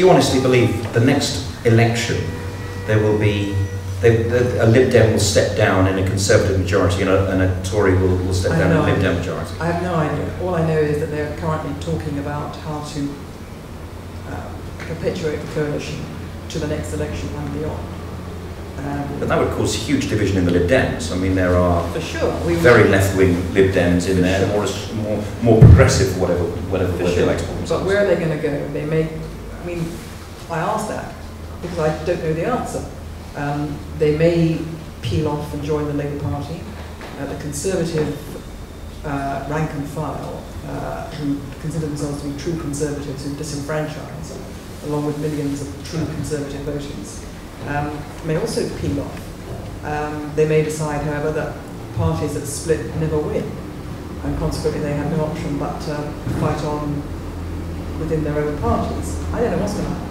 you honestly believe the next election there will be a Lib Dem will step down in a Conservative majority and a Tory will step down in a Lib Dem majority? I have no idea. All I know is that they're currently talking about how to perpetuate the coalition to the next election and beyond. But that would cause huge division in the Lib Dems. I mean, there are for sure very left-wing Lib Dems in there, more progressive, whatever word they like to call themselves. But where are they going to go? They may. I mean, I asked that because I don't know the answer. They may peel off and join the Labour Party. The Conservative rank and file, who consider themselves to be true Conservatives who disenfranchise, along with millions of true Conservative voters, may also peel off. They may decide, however, that parties that split never win, and consequently they have no option but to fight on within their own parties. I don't know what's going to happen.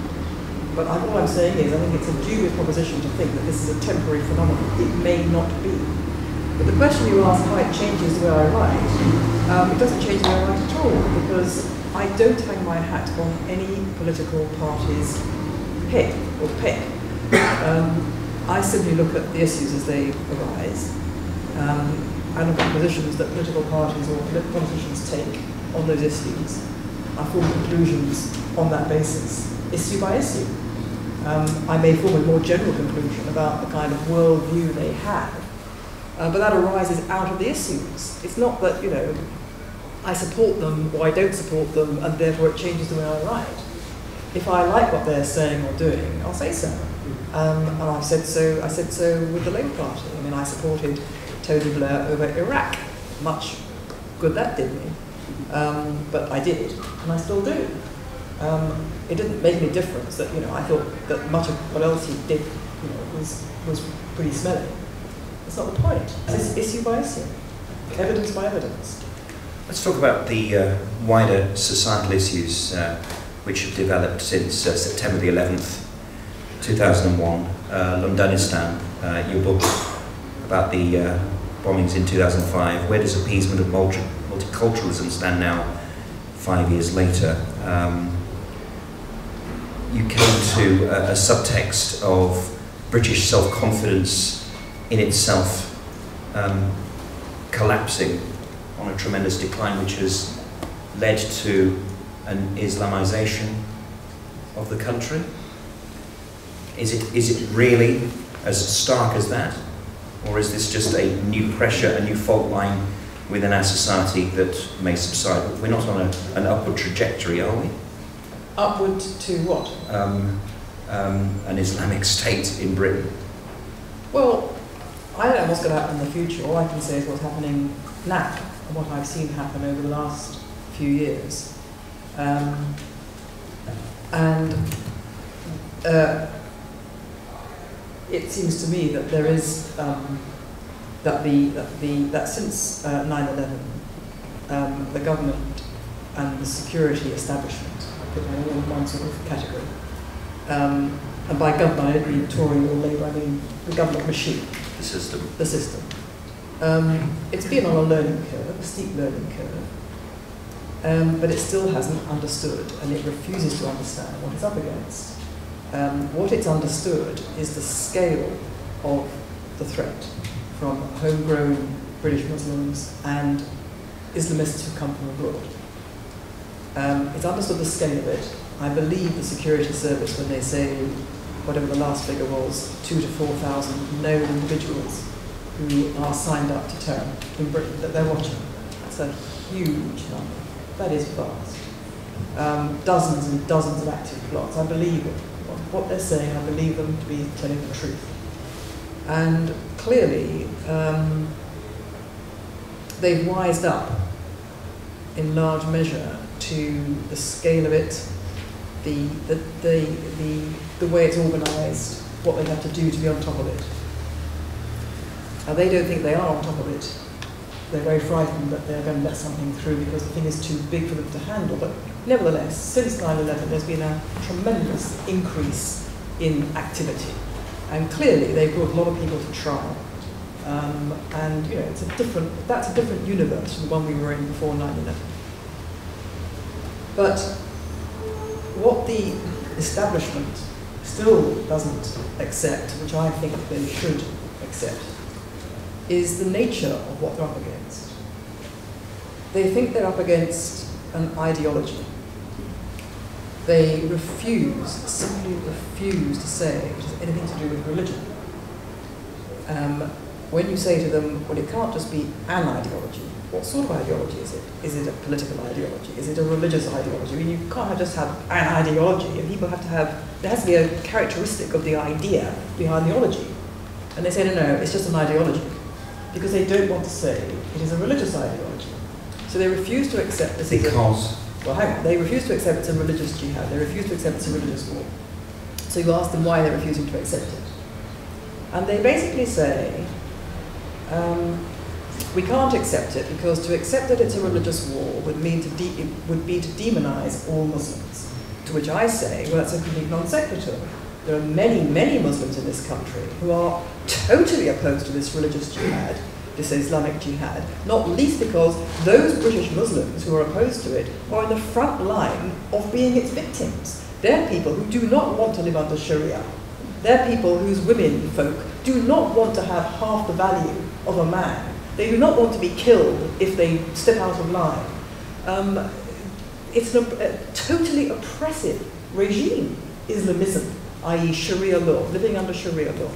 But all I'm saying is I think it's a dubious proposition to think that this is a temporary phenomenon. It may not be. But the question you ask how it changes the way I write, it doesn't change the way I write at all, because I don't hang my hat on any political party's head or peg. I simply look at the issues as they arise, and look at positions that political parties or politicians take on those issues. I form conclusions on that basis, issue by issue. I may form a more general conclusion about the kind of worldview they have, but that arises out of the issues. It's not that, I support them or I don't support them and therefore it changes the way I write. If I like what they're saying or doing, I'll say so. And I've said so. I said so with the Labour Party. I mean, I supported Tony Blair over Iraq. Much good that did me. But I did, and I still do. It didn't make any difference that I thought that much of what else he did was pretty smelly. That's not the point. It's issue by issue, evidence by evidence. Let's talk about the wider societal issues which have developed since September the 11th, 2001, Londonistan, your book about the bombings in 2005. Where does appeasement of multiculturalism stand now, 5 years later? You came to a subtext of British self-confidence in itself collapsing on a tremendous decline, which has led to an Islamization of the country. Is it really as stark as that? Or is this just a new pressure, a new fault line within our society that may subside? We're not on an upward trajectory, are we? Upward to what? An Islamic state in Britain. Well, I don't know what's going to happen in the future. All I can say is what's happening now, and what I've seen happen over the last few years. It seems to me that there is that since 9/11, the government and the security establishment, I put them all in one sort of category. And by government, I don't mean Tory or Labour, I mean the government machine. The system. The system. It's been on a learning curve, a steep learning curve, but it still hasn't understood, and it refuses to understand what it's up against. What it's understood is the scale of the threat from homegrown British Muslims and Islamists who come from abroad. It's understood the scale of it. I believe the security service when they say, whatever the last figure was, 2,000 to 4,000 known individuals who are signed up to terror in Britain that they're watching. That's a huge number. That is vast. Dozens and dozens of active plots. I believe it. What they're saying, I believe them to be telling the truth. And clearly, they've wised up in large measure to the scale of it, the way it's organised, what they have to do to be on top of it. Now, they don't think they are on top of it. They're very frightened that they're going to let something through because the thing is too big for them to handle. But nevertheless, since 9/11, there's been a tremendous increase in activity. And clearly, they've brought a lot of people to trial. And that's a different universe from the one we were in before 9/11. But what the establishment still doesn't accept, which I think they should accept, is the nature of what they're up against. They think they're up against an ideology. They refuse, simply refuse to say it has anything to do with religion. When you say to them, well, it can't just be an ideology, what sort of ideology is it? Is it a political ideology? Is it a religious ideology? I mean, you can't just have an ideology, and people have to have, there has to be a characteristic of the idea behind the ideology. And they say, no, no, it's just an ideology, because they don't want to say it is a religious ideology. So they refuse to accept this. Because? Well, hang on, they refuse to accept it's a religious jihad, they refuse to accept it's a religious war. So you ask them why they're refusing to accept it. And they basically say, we can't accept it because to accept that it's a religious war would mean it would be to demonize all Muslims. To which I say, well, that's a complete non sequitur. There are many, many Muslims in this country who are totally opposed to this religious jihad, this Islamic jihad, not least because those British Muslims who are opposed to it are in the front line of being its victims. They're people who do not want to live under Sharia. They're people whose women folk do not want to have half the value of a man. They do not want to be killed if they step out of line. It's a totally oppressive regime, Islamism, i.e. Sharia law, living under Sharia law.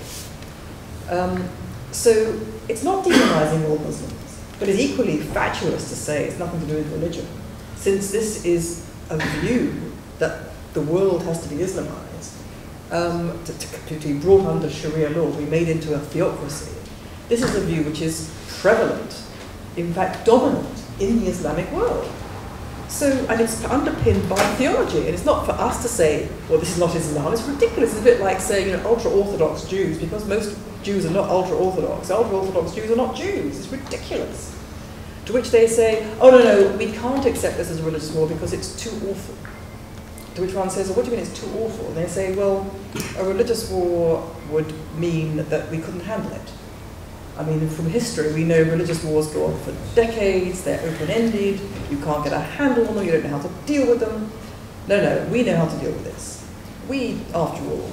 So it's not demonizing all Muslims, but it's equally fatuous to say it's nothing to do with religion, since this is a view that the world has to be Islamized, to be brought under Sharia law, to be made into a theocracy. This is a view which is prevalent, in fact dominant, in the Islamic world. So, and it's underpinned by theology, and it's not for us to say, well, this is not Islam. It's ridiculous. It's a bit like saying, ultra-Orthodox Jews, because most Jews are not ultra-Orthodox. Ultra-Orthodox Jews are not Jews. It's ridiculous. To which they say, oh, no, we can't accept this as a religious war because it's too awful. To which one says, well, what do you mean it's too awful? And they say, well, a religious war would mean that we couldn't handle it. I mean, from history, we know religious wars go on for decades, they're open-ended, you can't get a handle on them, you don't know how to deal with them. No, we know how to deal with this. We, after all,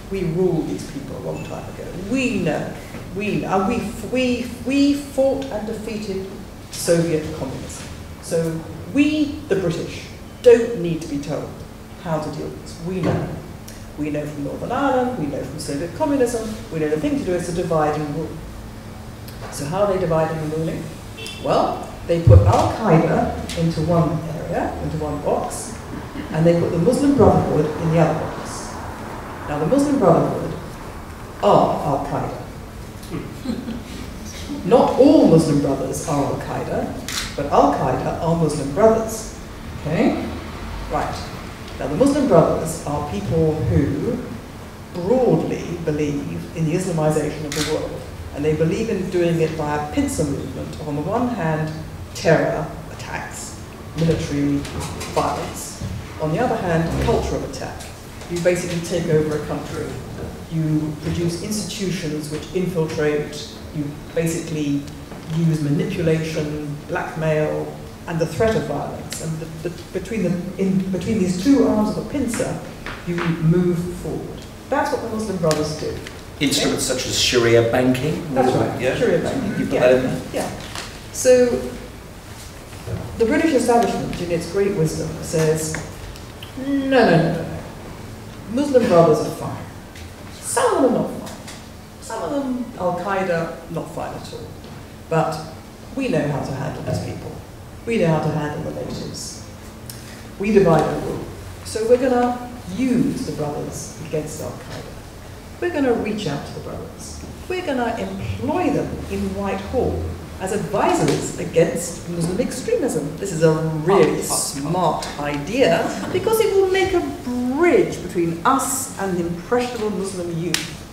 we ruled these people a long time ago. We know. We fought and defeated Soviet communism. So we, the British, don't need to be told how to deal with this. We know. We know from Northern Ireland, we know from Soviet communism, we know the thing to do is to divide and rule. So how are they dividing and ruling? Well, they put Al-Qaeda into one area, into one box, and they put the Muslim Brotherhood in the other box. Now the Muslim Brotherhood are Al-Qaeda. Not all Muslim brothers are Al-Qaeda, but Al-Qaeda are Muslim brothers. Okay? Right. Now the Muslim brothers are people who broadly believe in the Islamization of the world. And they believe in doing it by a pincer movement of, on the one hand, terror attacks, military violence. On the other hand, cultural attack. You basically take over a country. You produce institutions which infiltrate. You basically use manipulation, blackmail, and the threat of violence. And between these two arms of a pincer, you move forward. That's what the Muslim Brothers do. Instruments such as Sharia banking? That's right, yeah. Sharia banking. You put that in there? Yeah. So, the British establishment, in its great wisdom, says, no. Muslim brothers are fine. Some of them are not fine. Some of them, Al-Qaeda, not fine at all. But we know how to handle these people. We know how to handle the natives. We divide and rule. So we're going to use the brothers against Al-Qaeda. We're going to reach out to the brothers. We're going to employ them in Whitehall as advisors against Muslim extremism. This is a really smart idea because it will make a bridge between us and the impressionable Muslim youth.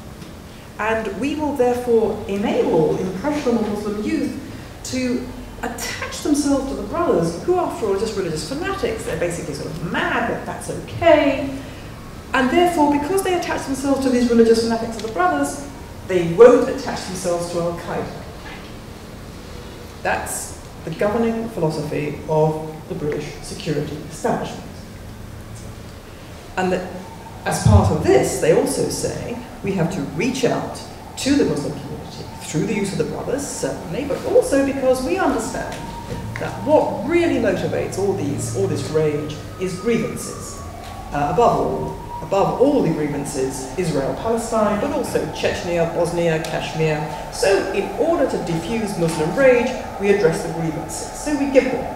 And we will therefore enable impressionable Muslim youth to attach themselves to the brothers, who after all are just religious fanatics. They're basically sort of mad, but that's okay. And therefore, because they attach themselves to these religious fanatics of the brothers, they won't attach themselves to Al-Qaeda. That's the governing philosophy of the British security establishment. And as part of this, they also say we have to reach out to the Muslim community through the use of the brothers, certainly, but also because we understand that what really motivates all this rage is grievances. Above all the grievances, Israel-Palestine, but also Chechnya, Bosnia, Kashmir. So in order to diffuse Muslim rage, we address the grievances. So we give them.